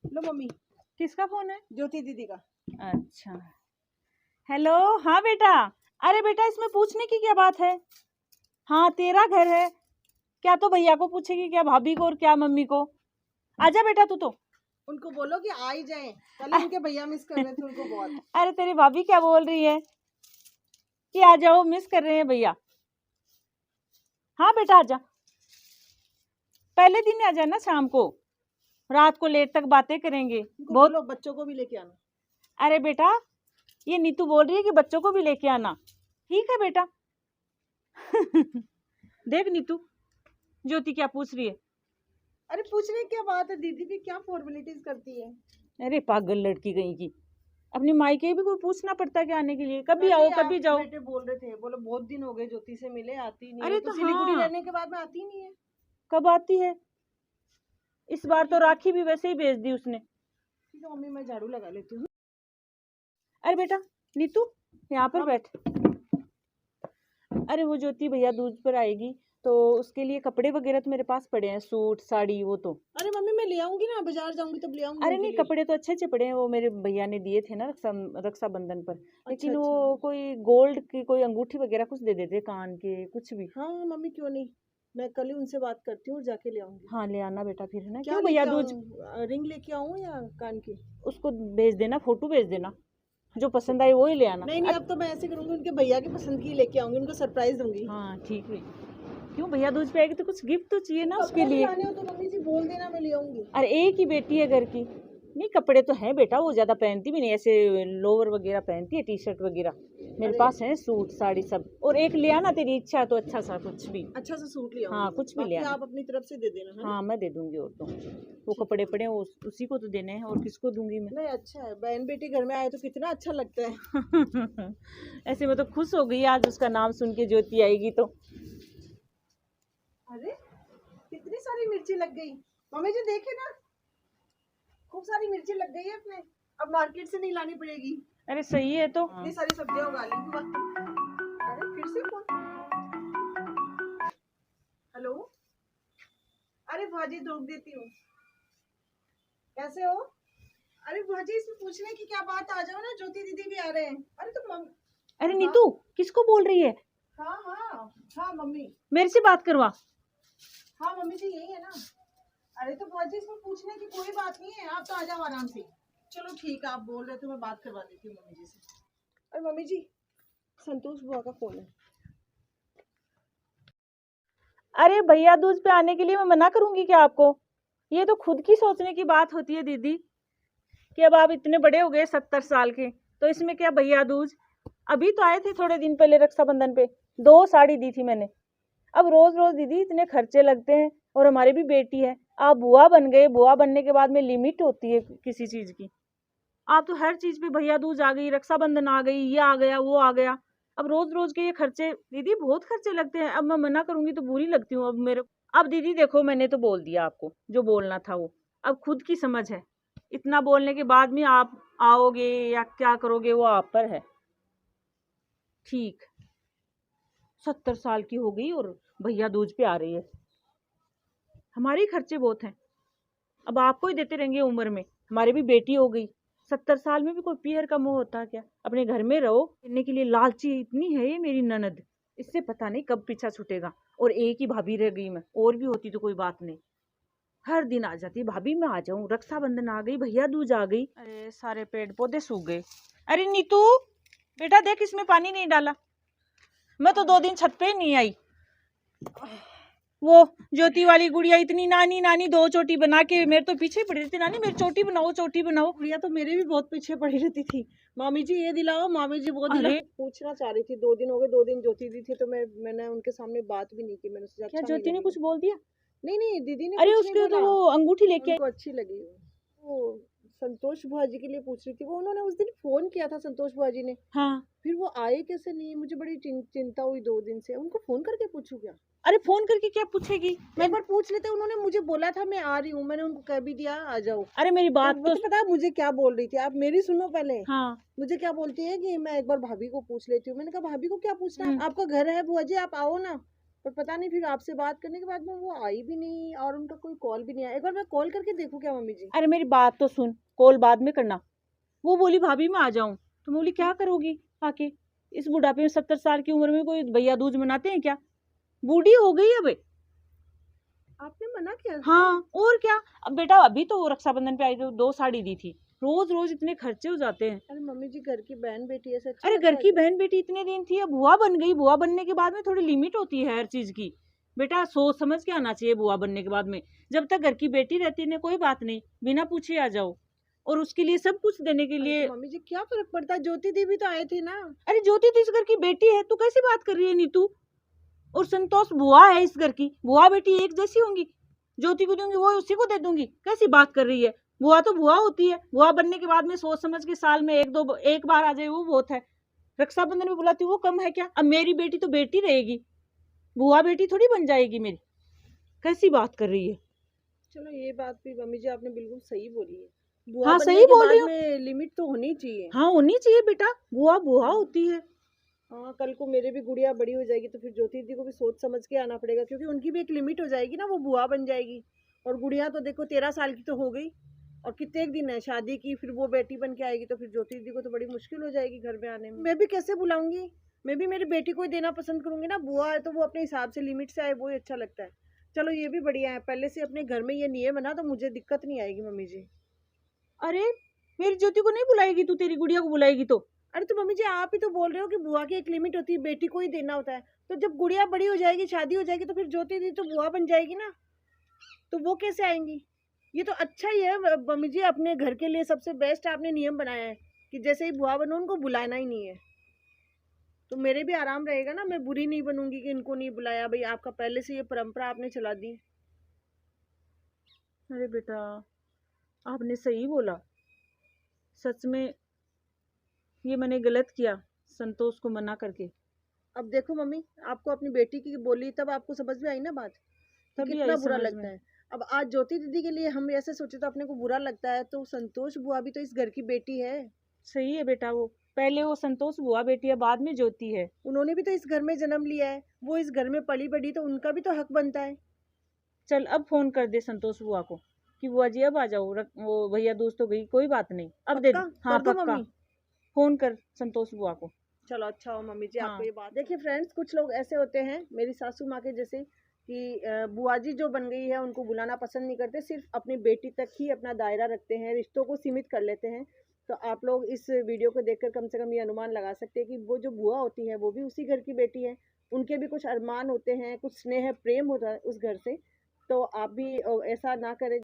लो mummy. किसका phone है? ज्योति दीदी का। अच्छा, हेलो। हाँ बेटा। अरे बेटा, इसमें पूछने की क्या बात है? हाँ, तेरा घर है क्या? तो भैया को पूछेगी क्या, भाभी को और क्या मम्मी को? आजा बेटा तू तो। उनको बोलो कि आ ही जाए, कल उनके भैया मिस कर रहे थे उनको बहुत। अरे तेरी भाभी क्या बोल रही है कि आ जाओ, मिस कर रहे हैं भैया। हाँ बेटा आजा, पहले दिन आ जाना, शाम को, रात को लेट तक बातें करेंगे उनको बहुत। बोलो बच्चों को भी लेके आना। अरे बेटा, ये नीतू बोल रही है कि बच्चों को भी लेके आना। ठीक है बेटा। देख नीतू, ज्योति क्या पूछ रही है। अरे पूछने की क्या बात है, दीदी भी क्या फॉर्मेलिटीज करती है। अरे पागल लड़की कहीं की, अपनी मायके भी कोई पूछना पड़ता है क्या आने के लिए? कभी आओ नहीं, कभी आपके जाओ। बेटे बोल रहे थे, बोलो बहुत दिन हो गए ज्योति से मिले, आती नहीं अरे है। तो सिलीगुड़ी हाँ, रहने के बाद में आती नहीं है। कब आती है? इस बार तो राखी भी वैसे ही भेज दी उसने। ठीक है मम्मी, मैं झाड़ू लगा लेती हूँ। अरे बेटा नीतू, यहाँ पर हाँ। बैठ। अरे वो ज्योति भैया दूज पर आएगी तो उसके लिए कपड़े वगैरह तो मेरे पास पड़े हैं, सूट साड़ी वो तो। अरे मम्मी मैं ले आऊंगी ना, बाजार जाऊंगी तब ले आऊंगी अरे उनके नहीं, लिए। कपड़े तो अच्छे अच्छे पड़े हैं, वो मेरे भैया ने दिए थे ना रक्षाबंधन पर। अच्छा लेकिन अच्छा। वो कोई गोल्ड की कोई अंगूठी वगैरह कुछ दे देते, कान के कुछ भी। हाँ मम्मी क्यों नहीं, मैं कल ही उनसे बात करती हूँ और जाके ले आऊंगी। हाँ ले आना बेटा फिर, है ना? क्या क्यों भैया लेके दूज? आऊँ, रिंग लेके आऊँ या कान की? उसको भेज देना, फोटो भेज देना, जो पसंद आए वो ही ले आना। नहीं नहीं, अब तो मैं ऐसे करूंगी, उनके भैया की पसंद की लेके आऊंगी, उनको सरप्राइज दूंगी। हाँ ठीक है। क्यों भैया दूज पे आएगी तो कुछ गिफ्ट तो चाहिए ना उसके कपड़े भी लिए। लाने हो तो मम्मी जी बोल देना, मैं ले आऊंगी। अरे एक ही बेटी है घर की। नहीं कपड़े तो हैं बेटा, वो ज्यादा पहनती भी नहीं, ऐसे लोअर वगैरह पहनती है, टी शर्ट वगैरह। मेरे अरे पास है सूट साड़ी सब। और एक ले आना, तेरी इच्छा है तो अच्छा सा कुछ भी। अच्छा सा सूट ले आऊंगी। हाँ कुछ भी ले बाकी आना। आप अपनी तरफ से दे देना, है ना? हाँ मैं दे दूंगी, और तो वो कपड़े पड़े हैं, उसी को तो देने हैं, और किसको दूंगी मैं? नहीं अच्छा है, बहन बेटी घर में आए तो कितना अच्छा लगता है। ऐसे मैं तो खुश हो गई आज उसका नाम सुन के, ज्योति आएगी तो। अरे कितनी सारी मिर्ची लग गई, मम्मी जी देखे ना, खूब सारी मिर्ची लग गई है अपने। अब मार्केट से नहीं लानी पड़ेगी। अरे सही है तो। इतनी सारी सब्जियां उगा ली। अरे फिर से फोन। हेलो। अरे भाजी रोक देती हूँ। कैसे हो? अरे भाजी इसमें पूछने की क्या बात, आ जाओ ना, ज्योति दीदी भी आ रहे हैं। अरे तो अरे हाँ नीतू, किसको बोल रही है? हाँ हाँ हाँ मम्मी। मेरे से बात करवा। हाँ मम्मी जी यही है ना। अरे तो भाजी इसमें पूछने की कोई बात नहीं है, आप तो आ जाओ आराम से। चलो ठीक है, आप बोल रहे थे, मैं बात करवा देती हूँ मम्मी जी से। अरे मम्मी जी, संतोष बुआ का फोन है। अरे भैया दूज पे आने के लिए मैं मना करूंगी क्या आपको? ये तो खुद की सोचने की बात होती है दीदी, कि अब आप इतने बड़े हो गए 70 साल के, तो इसमें क्या भैया दूज? अभी तो आए थे थोड़े दिन पहले रक्षाबंधन पे, 2 साड़ी दी थी मैंने। अब रोज रोज दीदी इतने खर्चे लगते हैं, और हमारी भी बेटी है। आप बुआ बन गए, बुआ बनने के बाद में लिमिट होती है किसी चीज की। आप तो हर चीज पे भैया दूज आ गई, रक्षाबंधन आ गई, ये आ गया वो आ गया। अब रोज रोज के ये खर्चे दीदी, बहुत खर्चे लगते हैं। अब मैं मना करूंगी तो बुरी लगती हूँ अब मेरे। अब दीदी देखो, मैंने तो बोल दिया आपको जो बोलना था वो। अब खुद की समझ है, इतना बोलने के बाद में आप आओगे या क्या करोगे वो आप पर है। ठीक, 70 साल की हो गई और भैया दूज पे आ रही है। हमारे ही खर्चे बहुत हैं, अब आपको ही देते रहेंगे उम्र में? हमारी भी बेटी हो गई, 70 साल में भी कोई पीहर का मुंह होता क्या? अपने घर में रहो, करने के लिए लालची इतनी है ये मेरी ननद, इससे पता नहीं कब पीछा छूटेगा। और एक ही भाभी रह गई मैं, और भी होती तो कोई बात नहीं। हर दिन आ जाती भाभी, मैं आ जाऊं, रक्षाबंधन आ गई, भैया दूज आ गई, अरे सारे पेड़ पौधे सूख गए। अरे नीतू बेटा देख, इसमें पानी नहीं डाला। मैं तो 2 दिन छत पे ही नहीं आई। वो ज्योति वाली गुड़िया इतनी नानी नानी 2 चोटी बना के मेरे तो पीछे पड़ी रहती, नानी मेरी चोटी बनाओ चोटी बनाओ। गुड़िया तो मेरे भी बहुत पीछे पड़ी रहती थी, मामी जी ये दिलाओ, मामी जी वो दिलाओ। अरे पूछना चाह रही थी, 2 दिन हो गए, 2 दिन ज्योति दी थी तो मैंने उनके सामने बात भी नहीं की, मैंने सोचा क्या अच्छा नहीं ज्योति ने लगेगा। कुछ बोल दिया? नहीं नहीं, दीदी ने अरे कुछ नहीं उसके तो बोला, वो अंगूठी लेके आई। उनको अच्छी लगी वो। संतोष बुआ जी के लिए पूछ रही थी वो, उन्होंने उस दिन फोन किया था संतोष बुआ जी ने। हाँ। फिर वो आए कैसे नहीं, मुझे बड़ी चिंता हुई 2 दिन से। उनको फोन करके पूछूं क्या? अरे फोन करके क्या पूछेगी? मैं एक बार पूछ लेते, उन्होंने मुझे बोला था मैं आ रही हूँ, मैंने उनको कह भी दिया आ जाओ। अरे मेरी तो बात वो तो। तो पता है मुझे क्या बोल रही थी, आप मेरी सुनो पहले। हाँ। मुझे क्या बोलती है कि मैं एक बार भाभी को पूछ लेती हूँ। मैंने कहा भाभी को क्या पूछना है, आपका घर है बुआ जी, आप आओ ना। पर पता नहीं फिर आपसे बात करने के बाद में वो आई भी नहीं और उनका कोई कॉल भी नहीं आया। एक बार मैं कॉल करके देखूं क्या मम्मी जी? अरे मेरी बात तो सुन, कॉल बाद में करना। वो बोली भाभी मैं आ जाऊं, तो मैं बोली क्या करोगी आके? इस बुढ़ापे में 70 साल की उम्र में कोई भैया दूज मनाते हैं क्या? बूढ़ी हो गई अब। आपने मना किया था? हाँ और क्या। अब बेटा अभी तो वो रक्षाबंधन पे आई तो 2 साड़ी दी थी, रोज रोज इतने खर्चे हो जाते हैं। अरे मम्मी जी, घर की बहन बेटी ऐसे अच्छा अरे लगता घर है की क्या? बहन बेटी इतने दिन थी, अब बुआ बन गई। बुआ बनने के बाद में थोड़ी लिमिट होती है हर चीज की। बेटा सोच समझ के आना चाहिए बुआ बनने के बाद में। जब तक घर की बेटी रहती है कोई बात नहीं, बिना पूछे आ जाओ, और उसके लिए सब कुछ देने के अरे लिए। तो मम्मी जी क्या फर्क पड़ता है, ज्योति दी भी तो आए थे ना। अरे ज्योति तो इस घर की बेटी है, तू कैसी बात कर रही है नीतू? और संतोष बुआ है इस घर की, बुआ बेटी एक जैसी होंगी। ज्योति को दूंगी वो उसी को दे दूंगी, कैसी बात कर रही है? बुआ तो बुआ होती है, बुआ बनने के बाद में सोच समझ के साल में एक बार आ जाए वो बहुत है। रक्षाबंधन में बुलाती हूँ वो कम है क्या? अब मेरी बेटी तो बेटी रहेगी, बुआ बेटी थोड़ी बन जाएगी मेरी। कैसी बात कर रही है? चलो ये बात भी मम्मी जी आपने बिल्कुल सही बोली है। बुआ हाँ बनने सही के बोल रही बाद हूँ। में लिमिट तो होनी चाहिए। हाँ होनी चाहिए बेटा, बुआ बुआ होती है। हाँ, कल को मेरे भी गुड़िया बड़ी हो जाएगी तो फिर ज्योति दीदी को भी सोच समझ के आना पड़ेगा, क्योंकि उनकी भी एक लिमिट हो जाएगी ना, वो बुआ बन जाएगी। और गुड़िया तो देखो 13 साल की तो हो गई, और कितने एक दिन है शादी की, फिर वो बेटी बन के आएगी तो फिर ज्योति दीदी को तो बड़ी मुश्किल हो जाएगी घर में आने में। मैं भी कैसे बुलाऊंगी? मैं भी मेरी बेटी को ही देना पसंद करूंगी ना। बुआ है तो वो अपने हिसाब से लिमिट से आए, वो ही अच्छा लगता है। चलो ये भी बढ़िया है, पहले से अपने घर में ये नियम है ना, तो मुझे दिक्कत नहीं आएगी मम्मी जी। अरे मेरी ज्योति को नहीं बुलाएगी तू? तेरी गुड़िया को बुलाएगी तो? अरे तो मम्मी जी आप ही तो बोल रहे हो कि बुआ की एक लिमिट होती है, बेटी को ही देना होता है। तो जब गुड़िया बड़ी हो जाएगी, शादी हो जाएगी, तो फिर ज्योति दी तो बुआ बन जाएगी ना, तो वो कैसे आएंगी? ये तो अच्छा ही है मम्मी जी, अपने घर के लिए सबसे बेस्ट आपने नियम बनाया है कि जैसे ही बुआ बनो उनको बुलाना ही नहीं है। तो मेरे भी आराम रहेगा ना, मैं बुरी नहीं बनूंगी कि इनको नहीं बुलाया। भाई आपका पहले से ये परंपरा आपने चला दी। अरे बेटा आपने सही बोला, सच में ये मैंने गलत किया संतोष को मना करके। अब देखो मम्मी, आपको अपनी बेटी की बोली तब आपको समझ में आई ना बात, कि तभी कितना आई बुरा समझ लगता में। है। अब आज ज्योति दीदी के लिए हम ऐसे सोचे तो अपने को बुरा लगता है, तो संतोष बुआ भी तो इस घर की बेटी है। सही है बेटा, वो पहले वो संतोष बुआ बेटी है, बाद में ज्योति है। उन्होंने भी तो इस घर में जन्म लिया है, वो इस घर में पली बड़ी, तो उनका भी तो हक बनता है। चल अब फोन कर दे संतोष बुआ को कि बुआ जी अब आ जाओ, वो भैया दोस्त तो गई, कोई बात नहीं अब दे पक्का दो। हाँ कर दो पक्का, मम्मी। फोन कर संतोष बुआ को। चलो अच्छा हो मम्मी जी आपको हाँ ये बात। देखिए फ्रेंड्स, कुछ लोग ऐसे होते हैं मेरी सासू माँ के जैसे, कि बुआ जी जो बन गई है उनको बुलाना पसंद नहीं करते, सिर्फ अपनी बेटी तक ही अपना दायरा रखते हैं, रिश्तों को सीमित कर लेते हैं। तो आप लोग इस वीडियो को देखकर कम से कम ये अनुमान लगा सकते हैं कि वो जो बुआ होती है वो भी उसी घर की बेटी है। उनके भी कुछ अरमान होते हैं, कुछ स्नेह प्रेम होता है उस घर से। तो आप भी ऐसा ना करें।